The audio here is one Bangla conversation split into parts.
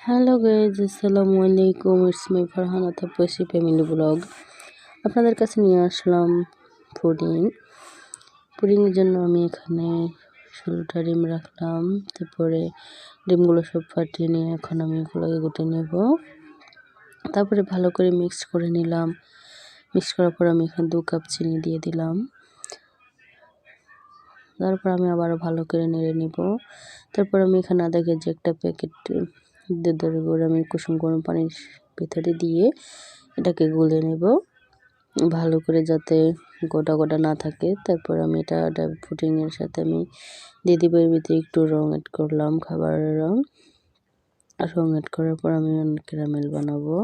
হ্যালো গাইজ, আসসালামু আলাইকুম। It's my Farhana Tapsi family vlog. আপনাদের কাছে নিয়ে আসলাম পুডিংয়ের জন্য আমি এখানে 16টা ডিম রাখলাম। তারপরে ডিমগুলো সব ফাটিয়ে নিয়ে এখন আমি এগুলোকে গুটে নেব। তারপরে ভালো করে মিক্স করে নিলাম। মিক্স করার পর আমি এখানে 2 কাপ চিনি দিয়ে দিলাম। তারপর আমি আবারও ভালো করে নেড়ে নিব। তারপর আমি এখানে আধা কেজি একটা প্যাকেট দুধের গুঁড়ো আমি কুসুম গরম পানির ভিতরে দিয়ে এটাকে গুলে নেব ভালো করে, যাতে গোটা গোটা না থাকে। তারপর আমি এটা পুডিংয়ের সাথে আমি দিয়ে দিব। এর ভিতরে একটু রং অ্যাড করলাম, খাবারের রং অ্যাড করার পর আমি ক্যারামেল বানাবো,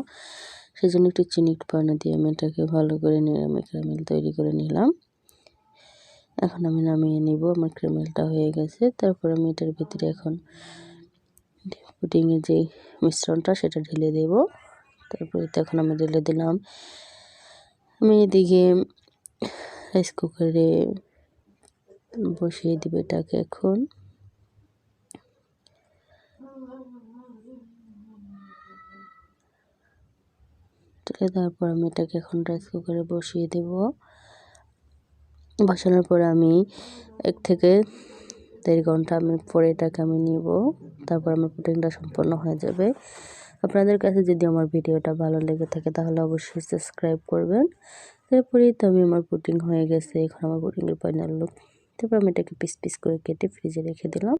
সেই জন্য একটু চিনি একটু পানি দিয়ে আমি এটাকে ভালো করে নিয়ে আমি ক্যারামেল তৈরি করে নিলাম। এখন আমি নামিয়ে নিব। আমার ক্যারামেলটা হয়ে গেছে। তারপর আমি এটার ভিতরে এখন পুডিংয়ের যে মিশ্রণটা সেটা ঢেলে দেব। তারপরে এখন আমি ঢেলে দিলাম। আমি এদিকে রাইস কুকারে বসিয়ে দিব এটাকে এখন। তারপর আমি এটাকে এখন রাইস কুকারে বসিয়ে দেব। বসানোর পরে আমি 1 থেকে 1.5 ঘন্টা আমি পরে এটাকে আমি নিব। তারপর আমার পুডিংটা সম্পূর্ণ হয়ে যাবে। আপনাদের কাছে যদি আমার ভিডিওটা ভালো লেগে থাকে তাহলে অবশ্যই সাবস্ক্রাইব করবেন। তারপরেই তো আমার পুডিং হয়ে গেছে। এখন আমার পুডিংয়ের ফাইনাল লুক। তারপর আমি এটাকে পিস পিস করে কেটে ফ্রিজে রেখে দিলাম।